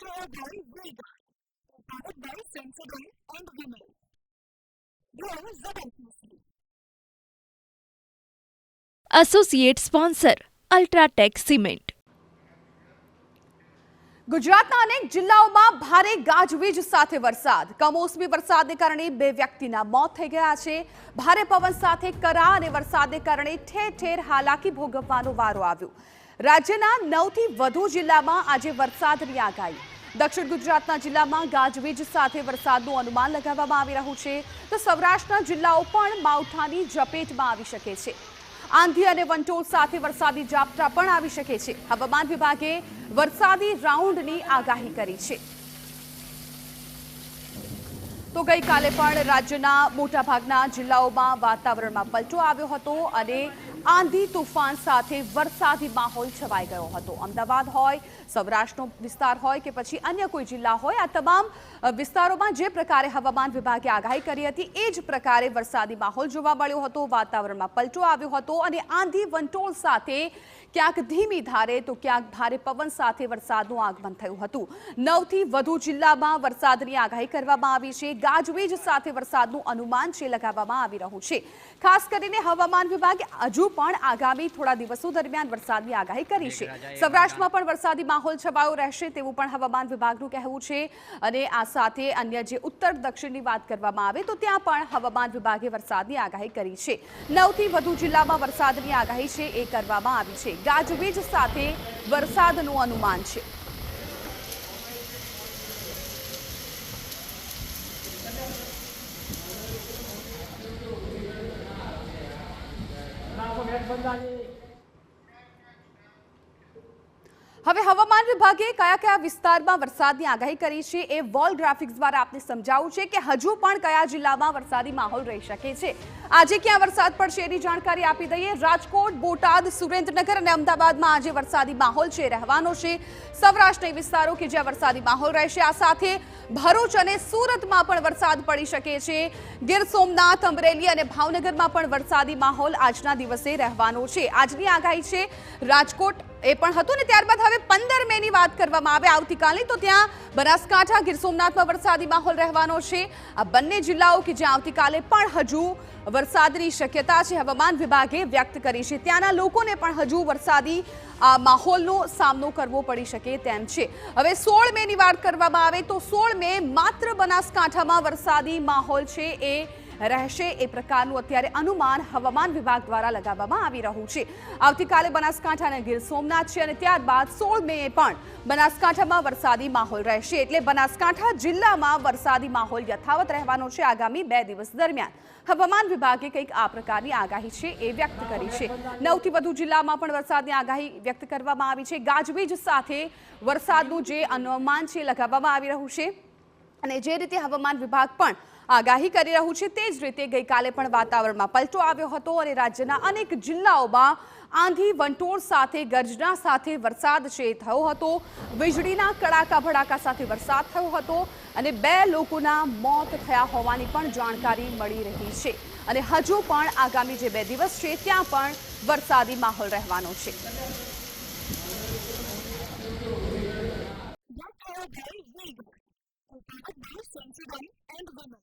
Care by Vega, powered by Sensodyne and Vinyl. Grow ZMPC. Associate sponsor UltraTech cement. ગુજરાતના અનેક જિલ્લાઓમાં ભારે ગાજવીજ સાથે વરસાદ. કમોસમી વરસાદને કારણે 2 વ્યક્તિના મોત થઈ ગયા છે. ભારે પવન સાથે કરા અને વરસાદને કારણે ઠેર ઠેર હાલાકી ભોગવવાનો વારો આવ્યો. રાજ્યના 9થી વધુ જિલ્લામાં આજે વરસાદની આગાહી. દક્ષિણ ગુજરાતના જિલ્લામાં ગાજવીજ સાથે વરસાદનું અનુમાન લગાવવામાં આવી રહ્યું છે, તો સૌરાષ્ટ્રના જિલ્લાઓ પણ માવઠાની ઝપેટમાં આવી શકે છે. આંધી અને વંટોળ સાથે વરસાદી ઝાપટા પણ આવી શકે છે. હવામાન વિભાગે વરસાદી રાઉન્ડની આગાહી કરી છે. તો ગઈકાલે પણ રાજ્યના મોટાભાગના જિલ્લાઓમાં વાતાવરણમાં પલટો આવ્યો હતો અને આંધી તુફાન સાથે વરસાદી માહોલ છવાઈ ગયો હતો. અમદાવાદ હોય, સૌરાષ્ટ્રનો વિસ્તાર હોય કે પછી અન્ય કોઈ જિલ્લા હોય, આ તમામ વિસ્તારોમાં જે પ્રકારે હવામાન વિભાગે આગાહી કરી હતી એ જ પ્રકારે વરસાદી માહોલ જોવા મળ્યો હતો. વાતાવરણમાં પલટો આવ્યો હતો અને આંધી વંટોળ સાથે ક્યાંક ધીમી ધારે તો ક્યાંક ભારે પવન સાથે વરસાદનું આગમન થયું હતું. 9થી વધુ જિલ્લામાં વરસાદની આગાહી કરવામાં આવી છે. ગાજવીજ સાથે વરસાદનું અનુમાન છે લગાવવામાં આવી રહ્યું છે. ખાસ કરીને હવામાન વિભાગે હજુ પણ આગામી થોડા દિવસો દરમિયાન વરસાદની આગાહી કરી છે. સૌરાષ્ટ્રમાં પણ વરસાદી માહોલ છવાયો રહેશે તેવું પણ હવામાન વિભાગનું કહેવું છે. અને આ સાથે અન્ય જે ઉત્તર દક્ષિણની વાત કરવામાં આવે તો ત્યાં પણ હવામાન વિભાગે વરસાદની આગાહી કરી છે. 9થી વધુ જિલ્લામાં વરસાદની આગાહી છે એ કરવામાં આવી છે. ગાજવીજ સાથે વરસાદનું અનુમાન છે. હવે હવામાન વિભાગે કયા કયા વિસ્તારમાં વરસાદની આગાહી કરી છે એ વોલ ગ્રાફિક્સ દ્વારા આપને સમજાવવું છે કે હજુ પણ કયા જિલ્લામાં વરસાદી માહોલ રહી શકે છે. આજે ક્યાં વરસાદ પડશે એની જાણકારી આપી દઈએ. રાજકોટ, બોટાદ, સુરેન્દ્રનગર અને અમદાવાદમાં આજે વરસાદી માહોલ છે રહેવાનો છે. સૌરાષ્ટ્રના વિસ્તારો કે જ્યાં વરસાદી માહોલ રહેશે. આ સાથે ભરૂચ અને સુરતમાં પણ વરસાદ પડી શકે છે. ગીર સોમનાથ, અમરેલી અને ભાવનગરમાં પણ વરસાદી માહોલ આજના દિવસે રહેવાનો છે. આજની આગાહી છે. રાજકોટ એ પણ હતું ને ત્યારબાદ હવે 15 મેની વાત કરવામાં આવે આવતીકાલની, તો ત્યાં બનાસકાંઠા, ગીર સોમનાથમાં વરસાદી માહોલ રહેવાનો છે. આ બંને જિલ્લાઓ કે જ્યાં આવતીકાલે પણ હજુ વરસાદની શક્યતા છે હવામાન વિભાગે વ્યક્ત કરી છે. ત્યાંના લોકોને પણ હજુ વરસાદી માહોલનો સામનો કરવો પડી શકે તેમ છે. હવે 16 મેની વાત કરવામાં આવે તો 16 મે માત્ર બનાસકાંઠામાં વરસાદી માહોલ છે એ રહેશે એ પ્રકારનું અત્યારે અનુમાન હવામાન વિભાગ દ્વારા લગાવવામાં આવી રહ્યું છે. આવતીકાલે બનાસકાંઠા અને ગીર સોમનાથ છે અને ત્યારબાદ 16 મે પણ બનાસકાંઠામાં વરસાદી માહોલ રહેશે. એટલે બનાસકાંઠા જિલ્લામાં વરસાદી માહોલ યથાવત રહેવાનો છે આગામી 2 દિવસ દરમિયાન. હવામાન વિભાગે કંઈક આ પ્રકારની આગાહી છે એ વ્યક્ત કરી છે. 9થી વધુ જિલ્લામાં પણ વરસાદની આગાહી વ્યક્ત કરવામાં આવી છે. ગાજવીજ સાથે વરસાદનું જે અનુમાન છે લગાવવામાં આવી રહ્યું છે અને જે રીતે હવામાન વિભાગ પણ આગાહી કરી રહ્યું છે તે જ રીતે ગઈકાલે પણ વાતાવરણમાં પલટો આવ્યો હતો અને રાજ્યના અનેક જિલ્લાઓમાં આંધી વંટોળ સાથે ગર્જના સાથે વરસાદ છે થયો હતો. વીજળીના કડાકા ભડાકા સાથે વરસાદ થયો હતો અને 2 લોકોના મોત થયા હોવાની પણ જાણકારી મળી રહી છે. અને હજુ પણ આગામી જે 2 દિવસ છે ત્યાં પણ વરસાદી માહોલ રહેવાનો છે. Powered by Sensodyne and Vinyl.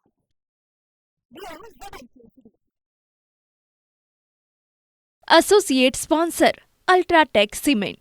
Grow ZMPC. Associate sponsor UltraTech cement.